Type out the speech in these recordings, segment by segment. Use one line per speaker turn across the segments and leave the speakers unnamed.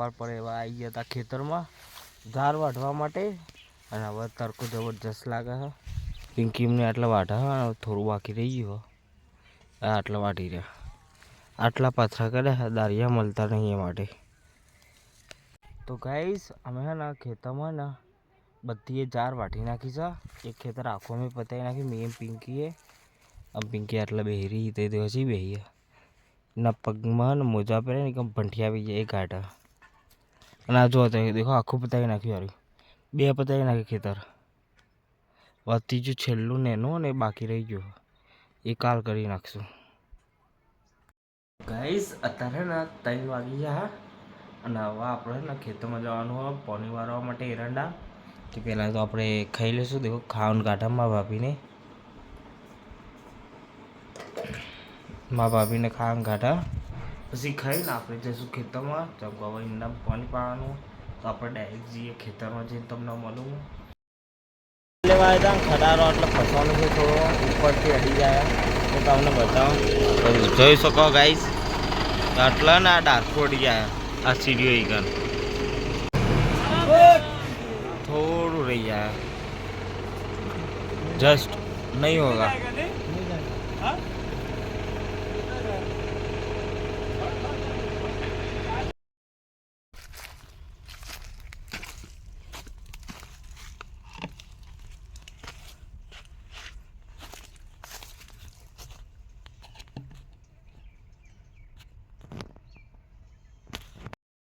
સવાર પડે એવા આવી ગયા હતા ખેતરમાં ઝાર વાઢવા માટે અને હવે તડકો જબરજસ્ત લાગે છે. પિંકી એમને આટલા વાઢા થોડું બાકી રહી ગયું આટલા વાઢી રહ્યા આટલા પાથરા કર્યા દારિયા મળતા નહીં એ માટે. તો ગાઈસ અમે હે ને ખેતરમાં ને બધી ઝાર વાઢી નાખી છે. એક ખેતર આખો મેં પતાવી નાખી મેં પિંકીએ. આમ પિંકી આટલા બેહરી તે હજી બેહીએ ના પગમાં ને મોજા પહેરે ને એકદમ ભંઠી આવી જાય એ ગાઢા. અને આ જો દેખો આખું પતાવી નાખ્યું યાર બે પતાવી નાખ્યું ખેતર. ત્રીજું છેલ્લું નેનું ને બાકી રહી ગયું એ કાલ કરી નાખશું. ગાઈસ અત્યારે ને 3 વાગી ગયા અને હવે આપણે ને ખેતરમાં જવાનું હોય પાણી વાળવા માટે એરંડા. તો પહેલાં તો આપણે ખાઈ લઈશું. દેખો ખાવાનું ગાઢામાં ભાભીને ભાભીને ખાવાનું ગાઢા પછી ખાઈને આપણે જઈશું ખેતરમાં. ચમકો હવે ઈંડામાં પાણી પાવાનું તો આપણે ડાયરેક્ટ જઈએ ખેતરમાં જઈને તમને મળું. લેવા આવ્યા ખટારો એટલે ફસવાનું છે થોડો ઉપરથી અડી જાય તો તમને બતાવું. જોઈ શકો ગાઈસ આટલા ને આ ડાર્કો અડી જાય આ સીડીઓ ઈગન થોડું રહી જાય જસ્ટ નહીં હોગા.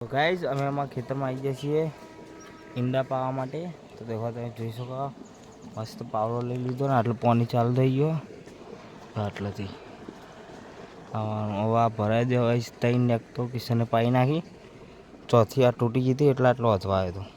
તો ગાઈઝ અમે અમારા ખેતરમાં આવી ગયા છીએ ઈંડા પાવા માટે. તો દેખો તમે જોઈ શકો મસ્ત પાવડો લઈ લીધો ને આટલું પાણી ચાલુ થઈ ગયો આટલાથી હવે આ ભરાઈ દે. હવે 3 નેક તો કિશને પાઈ નાખી ચોથી આ તૂટી ગઈ હતી એટલે આટલો વધવા આવ્યો હતો.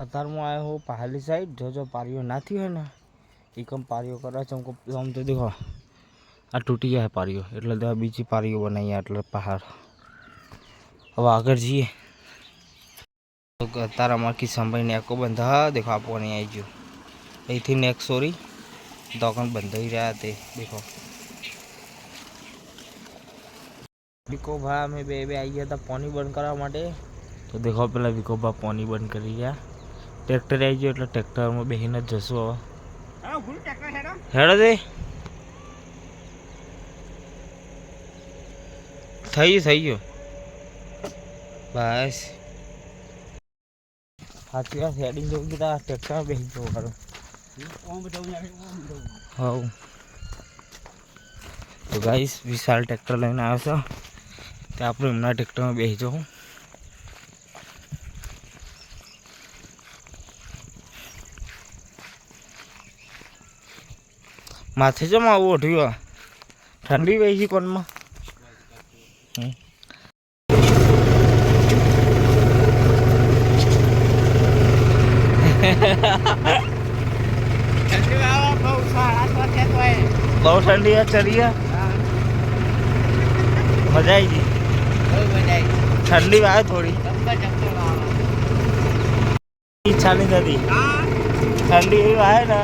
અત્યારે હું આવ્યો હું પહાડી સાઈડ. જો પારીઓ નાથી હોય ને એ કમ પારીઓ કરે છે. આમ તો દેખો આ તૂટી જાય પારીઓ એટલે તો બીજી પારીઓ બનાવીએ એટલે પહાડ. હવે આગળ જઈએ તો અત્યારે અમારે કિસ્સાભાઈ નેકો બંધા દેખો આપવાની આવી ગયું અહીંથી નેક સોરી દોકન બંધાઈ રહ્યા તે દેખો. વિકોભા અમે બે આવી ગયા હતા પાણી બંધ કરવા માટે. તો દેખો પેલા વિકોભા પાણી બંધ કરી ગયા. ટ્રેક્ટર આવી ગયો એટલે ટ્રેક્ટરમાં બેસીને જ જશું. હવે હેડો દે થઈ ગયું બસ સાચી વાત. હેડિંગ જવું કીધા ટ્રેક્ટરમાં બેસી જવું ખરું. હા તો ગાઈસ વિશાલ ટ્રેક્ટર લઈને આવ્યો છો તે આપણે એમના ટ્રેક્ટરમાં બેસી જવું. માથે જમા આવું ઓઢ્યું ઠંડી વહી કોનમાં. બહુ ઠંડી ચરી મજા આવી ગઈ. ઠંડી આવે થોડી ઈચ્છા નહીં થતી ઠંડી એવી આવે ને.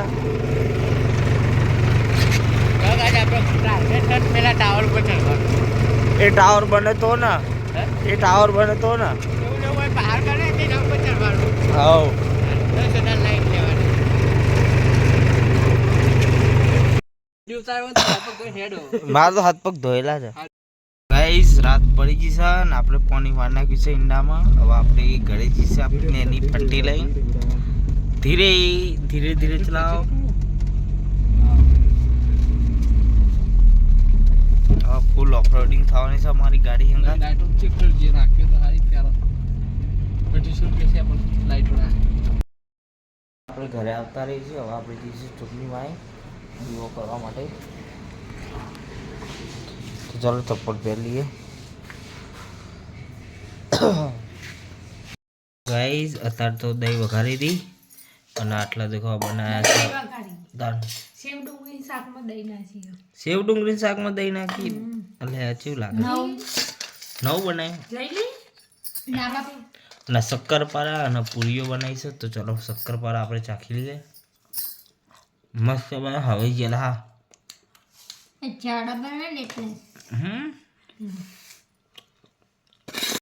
એ ટાવર બને તો ને મારા તો હાથ પગ ધોયેલા છે. ગાઈસ રાત પડી ગઈ છે ને આપણે પાણી વાર નાખ્યું છે ઈંડામાં. હવે આપણે ઘરે જઈશું આપણે એની પટ્ટી લઈને ધીરે ધીરે ધીરે ચલાવો. હવે ફૂલ ઓફરોડિંગ થવાની છે અમારી ગાડી હંગા.
લાઈટો ચેક કરજે રાખ્યો તો હારી પ્યારો 25 રૂપિયા છે પણ લાઈટો ના
આપણે ઘરે આવતા રહી છીએ. હવે આપણે જઈશું ચૂંટણીમાં દીવો કરવા માટે. તો ચાલો ચપ્પલ પહેરી લઈએ. ગાઈઝ અત્યારે તો દહીં વઘારી દી અને આટલા દેખો બનાવ્યા છે દાળ. સેવ ડુંગળી શાકમાં દહીં નાખી. એટલે કેવું લાગે? નવું બનાવ્યું અને શક્કરપારા અને પૂરીઓ બનાવી છે. તો ચલો શક્કરપારા આપણે ચાખી લઈએ. મસ્ત બને. હવે ગયેલા હા